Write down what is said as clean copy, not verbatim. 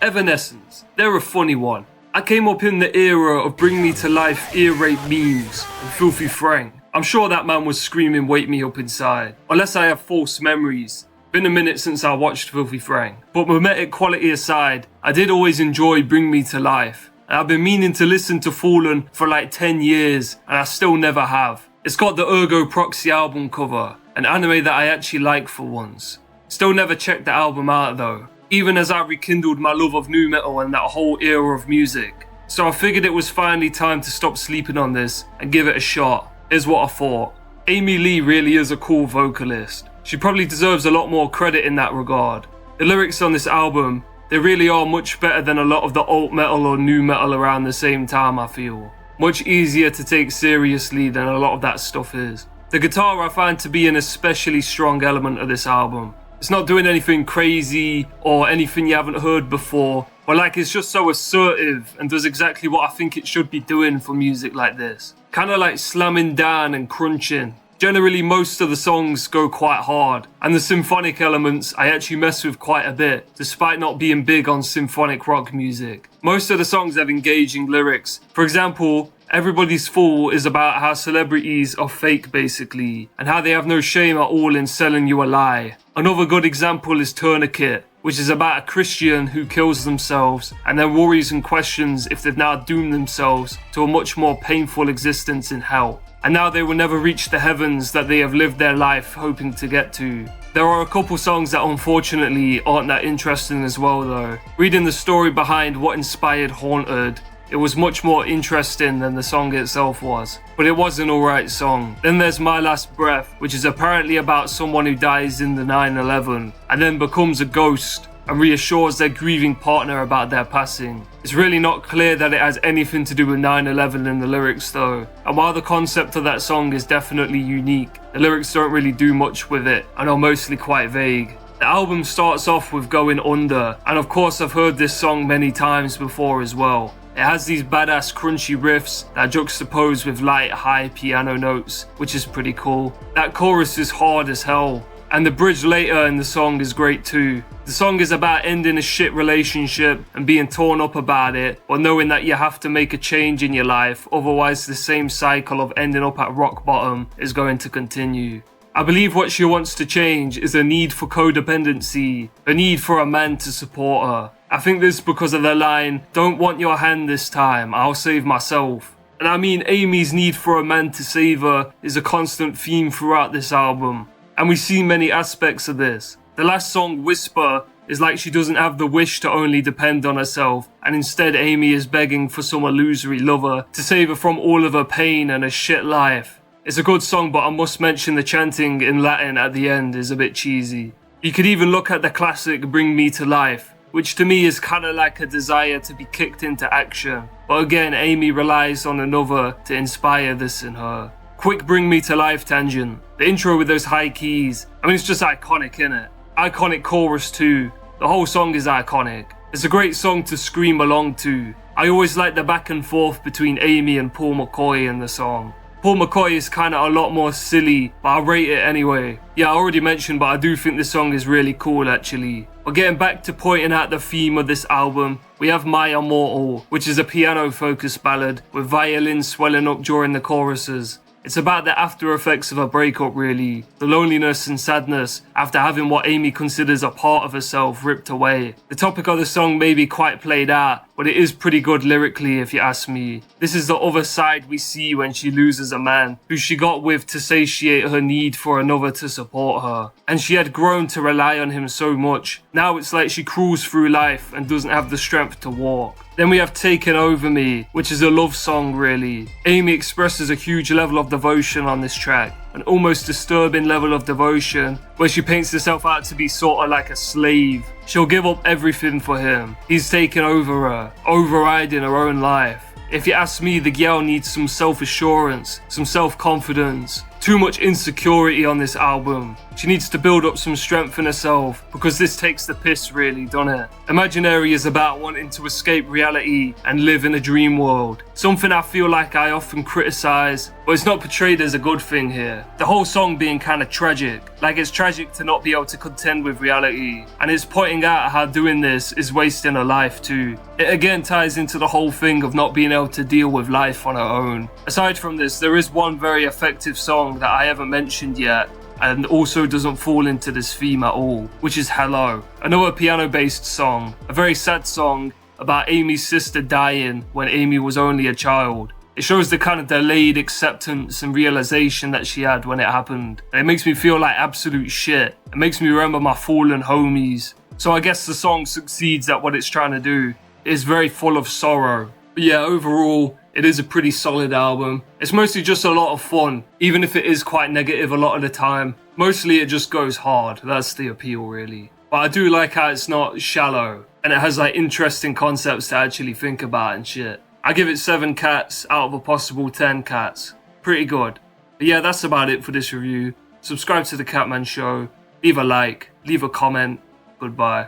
Evanescence, they're a funny one. I came up in the era of Bring Me to Life ear rape memes and Filthy Frank. I'm sure that man was screaming wake me up inside, unless I have false memories. Been a minute since I watched Filthy Frank. But mimetic quality aside, I did always enjoy Bring Me to Life. And I've been meaning to listen to Fallen for like 10 years and I still never have. It's got the Ergo Proxy album cover, an anime that I actually like for once. Still never checked the album out though, even as I rekindled my love of nu metal and that whole era of music. So I figured it was finally time to stop sleeping on this and give it a shot. Here's what I thought. Amy Lee really is a cool vocalist. She probably deserves a lot more credit in that regard. The lyrics on this album, they really are much better than a lot of the alt metal or nu metal around the same time, I feel. Much easier to take seriously than a lot of that stuff is. The guitar I find to be an especially strong element of this album. It's not doing anything crazy or anything you haven't heard before, but like it's just so assertive and does exactly what I think it should be doing for music like this. Kinda like slamming down and crunching. Generally most of the songs go quite hard, and the symphonic elements I actually mess with quite a bit, despite not being big on symphonic rock music. Most of the songs have engaging lyrics. For example, Everybody's Fool is about how celebrities are fake basically, and how they have no shame at all in selling you a lie. Another good example is Tourniquet, which is about a Christian who kills themselves and then worries and questions if they've now doomed themselves to a much more painful existence in hell. And now they will never reach the heavens that they have lived their life hoping to get to. There are a couple songs that unfortunately aren't that interesting as well though. Reading the story behind what inspired Haunted, it was much more interesting than the song itself was, but it was an alright song. Then there's My Last Breath, which is apparently about someone who dies in the 9/11 and then becomes a ghost and reassures their grieving partner about their passing. It's really not clear that it has anything to do with 9/11 in the lyrics though, and while the concept of that song is definitely unique, the lyrics don't really do much with it and are mostly quite vague. The album starts off with Going Under, and of course I've heard this song many times before as well. It has these badass crunchy riffs that juxtapose with light high piano notes, which is pretty cool. That chorus is hard as hell, and the bridge later in the song is great too. The song is about ending a shit relationship and being torn up about it, or knowing that you have to make a change in your life, otherwise the same cycle of ending up at rock bottom is going to continue. I believe what she wants to change is a need for codependency, a need for a man to support her. I think this because of the line, "Don't want your hand this time, I'll save myself." And I mean Amy's need for a man to save her is a constant theme throughout this album, and we see many aspects of this. The last song, Whisper, is like she doesn't have the wish to only depend on herself, and instead Amy is begging for some illusory lover to save her from all of her pain and her shit life. It's a good song, but I must mention the chanting in Latin at the end is a bit cheesy. You could even look at the classic Bring Me to Life, which to me is kinda like a desire to be kicked into action. But again, Amy relies on another to inspire this in her. Quick Bring Me to Life tangent. The intro with those high keys, I mean it's just iconic innit? Iconic chorus too. The whole song is iconic. It's a great song to scream along to. I always like the back and forth between Amy and Paul McCoy in the song. Paul McCoy is kinda a lot more silly, but I rate it anyway. Yeah, I already mentioned, but I do think this song is really cool actually. But getting back to pointing out the theme of this album, we have My Immortal, which is a piano-focused ballad with violins swelling up during the choruses. It's about the after effects of a breakup really, the loneliness and sadness after having what Amy considers a part of herself ripped away. The topic of the song may be quite played out, but it is pretty good lyrically if you ask me. This is the other side we see when she loses a man who she got with to satiate her need for another to support her. And she had grown to rely on him so much. Now it's like she crawls through life and doesn't have the strength to walk. Then we have Taken Over Me, which is a love song really. Amy expresses a huge level of devotion on this track, an almost disturbing level of devotion where she paints herself out to be sorta like a slave. She'll give up everything for him. He's taken over her, overriding her own life. If you ask me, the girl needs some self-assurance, some self-confidence. Too much insecurity on this album. She needs to build up some strength in herself, because this takes the piss really, doesn't it? Imaginary is about wanting to escape reality and live in a dream world. Something I feel like I often criticize, but it's not portrayed as a good thing here. The whole song being kind of tragic, like it's tragic to not be able to contend with reality, and it's pointing out how doing this is wasting a life too. It again ties into the whole thing of not being able to deal with life on her own. Aside from this, there is one very effective song that I haven't mentioned yet, and also doesn't fall into this theme at all, which is Hello. Another piano-based song, a very sad song about Amy's sister dying when Amy was only a child. It shows the kind of delayed acceptance and realization that she had when it happened. And it makes me feel like absolute shit. It makes me remember my fallen homies. So I guess the song succeeds at what it's trying to do. It is very full of sorrow. But yeah, overall, it is a pretty solid album. It's mostly just a lot of fun, even if it is quite negative a lot of the time. Mostly it just goes hard, that's the appeal really. But I do like how it's not shallow, and it has like interesting concepts to actually think about and shit. I give it 7 cats out of a possible 10 cats. Pretty good. But yeah, that's about it for this review. Subscribe to the Catman Show, leave a like, leave a comment. Goodbye.